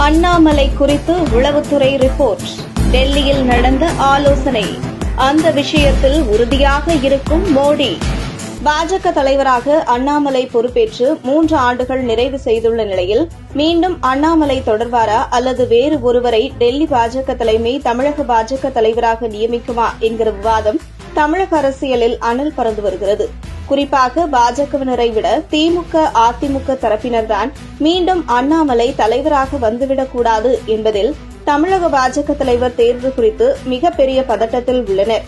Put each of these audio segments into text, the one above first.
அண்ணாமலை குறித்து உளவுத்துறை ரிப்போர்ட். டெல்லியில் நடந்த ஆலோசனை. அந்த விஷயத்தில் உறுதியாக இருக்கும் மோடி. பாஜக தலைவராக அண்ணாமலை பொறுப்பேற்று 3 ஆண்டுகள் நிறைவு செய்துள்ள நிலையில் மீண்டும் அண்ணாமலை தொடர்வாரா அல்லது வேறு ஒருவரை டெல்லி பாஜக தலைமை தமிழக பாஜக தலைவராக நியமிக்குமா என்கிற விவாதம் தமிழக அரசியலில் அனல் பறந்து வருகிறது. குறிப்பாக பாஜகவினரை விட திமுக, அதிமுக தரப்பினர்தான் மீண்டும் அண்ணாமலை தலைவராக வந்துவிடக்கூடாது என்பதில் தமிழக பாஜக தலைவர் தேர்வு குறித்து மிகப்பெரிய பதட்டத்தில் உள்ளனர்.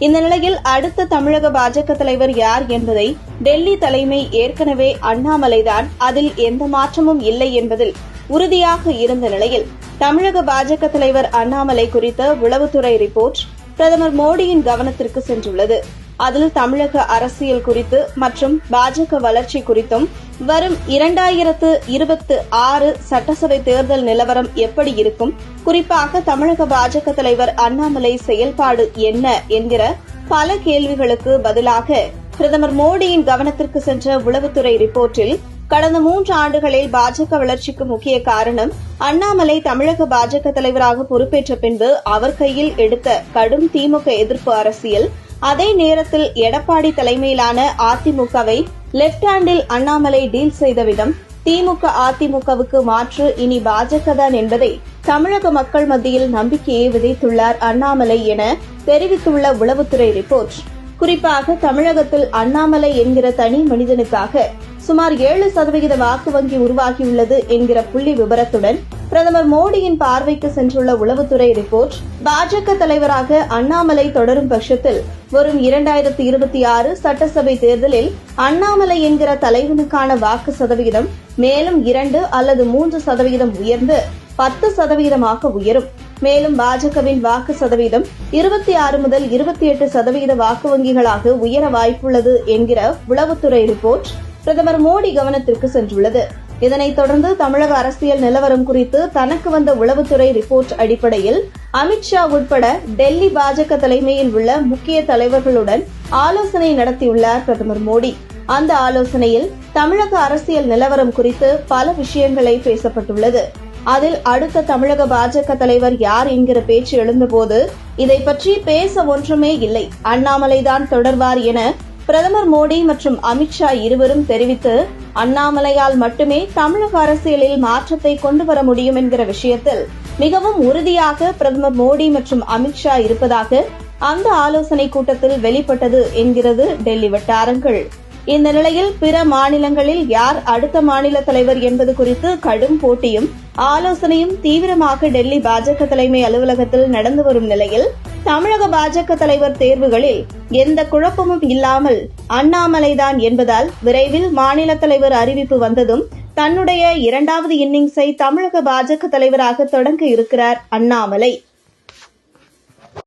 இந்த நிலையில் அடுத்த தமிழக பாஜக தலைவர் யார் என்பதை டெல்லி தலைமை ஏற்கனவே அண்ணாமலைதான், அதில் எந்த மாற்றமும் இல்லை என்பதில் உறுதியாக இருந்த நிலையில் தமிழக பாஜக தலைவர் அண்ணாமலை குறித்த உளவுத்துறை ரிப்போர்ட் பிரதமர் மோடியின் கவனத்திற்கு சென்றுள்ளது. அதில் தமிழக அரசியல் குறித்து மற்றும் பாஜக வளர்ச்சி குறித்தும் வரும் 2026 சட்டசபை தேர்தல் நிலவரம் எப்படி இருக்கும், குறிப்பாக தமிழக பாஜக தலைவர் அண்ணாமலை செயல்பாடு என்ன என்கிற பல கேள்விகளுக்கு பதிலாக பிரதமர் மோடியின் கவனத்திற்கு சென்ற உளவுத்துறை ரிப்போர்ட்டில் கடந்த 3 ஆண்டுகளில் பாஜக வளர்ச்சிக்கு முக்கிய காரணம் அண்ணாமலை தமிழக பாஜக தலைவராக பொறுப்பேற்ற பின்பு அவர் கையில் எடுத்த கடும் திமுக எதிர்ப்பு அரசியல், அதே நேரத்தில் எடப்பாடி தலைமையிலான அதிமுகவை லெப்ட் ஹேண்டில் அண்ணாமலை டீல் செய்த விதம், திமுக அதிமுகவுக்கு மாற்று இனி பாஜக தான் என்பதை தமிழக மக்கள் மத்தியில் நம்பிக்கையை விதைத்துள்ளார் அண்ணாமலை என தெரிவித்துள்ள உளவுத்துறை ரிப்போர்ட். குறிப்பாக தமிழகத்தில் அண்ணாமலை என்கிற தனி மனிதனுக்காக சுமார் 7% வாக்கு வங்கி உருவாகியுள்ளது என்கிற புள்ளி விபரத்துடன் பிரதமர் மோடியின் பார்வைக்கு சென்றுள்ள உளவுத்துறை ரிப்போர்ட், பாஜக தலைவராக அண்ணாமலை தொடரும் பட்சத்தில் வரும் 2026 சட்டசபை தேர்தலில் அண்ணாமலை என்கிற தலைவனுக்கான வாக்கு சதவிகிதம் மேலும் 2 அல்லது 3% உயர்ந்து 10% உயரும். மேலும் பாஜகவின் வாக்கு சதவீதம் 26 முதல் 28% வாக்கு வங்கிகளாக உயர வாய்ப்புள்ளது என்கிற உளவுத்துறை ரிப்போர்ட் பிரதமர் மோடி கவனத்திற்கு சென்றுள்ளது. இதனைத் தொடர்ந்து தமிழக அரசியல் நிலவரம் குறித்து தனக்கு வந்த உளவுத்துறை ரிப்போர்ட் அடிப்படையில் அமித்ஷா உட்பட டெல்லி பாஜக தலைமையில் உள்ள முக்கிய தலைவர்களுடன் ஆலோசனை நடத்தியுள்ளார் பிரதமர் மோடி. அந்த ஆலோசனையில் தமிழக அரசியல் நிலவரம் குறித்து பல விஷயங்களை பேசப்பட்டுள்ளது. அதில் அடுத்த தமிழக பாஜக தலைவர் யார் என்கிற பேச்சு எழுந்தபோது இதை பற்றி பேச ஒன்றுமே இல்லை, அண்ணாமலைதான் தொடர்வார் என பிரதமர் மோடி மற்றும் அமித்ஷா இருவரும் தெரிவித்து, அண்ணாமலையால் மட்டுமே தமிழக அரசியலில் மாற்றத்தை கொண்டு வர முடியும் என்கிற விஷயத்தில் மிகவும் உறுதியாக பிரதமர் மோடி மற்றும் அமித்ஷா இருப்பதாக அந்த ஆலோசனை கூட்டத்தில் வெளிப்பட்டது என்கிறது டெல்லி வட்டாரங்கள். இந்த நிலையில் பிற மாநிலங்களில் யார் அடுத்த மாநில தலைவர் என்பது குறித்து கடும் போட்டியும் ஆலோசனையும் தீவிரமாக டெல்லி பாஜக தலைமை அலுவலகத்தில் நடந்து வரும் நிலையில் தமிழக பாஜக தலைவர் தேர்வுகளில் எந்த குழப்பமும் இல்லாமல் அண்ணாமலைதான் என்பதால் விரைவில் மாநில தலைவர் அறிவிப்பு வந்ததும் தன்னுடைய 2வது இன்னிங்ஸை தமிழக பாஜக தலைவராக தொடங்க இருக்கிறார் அண்ணாமலை.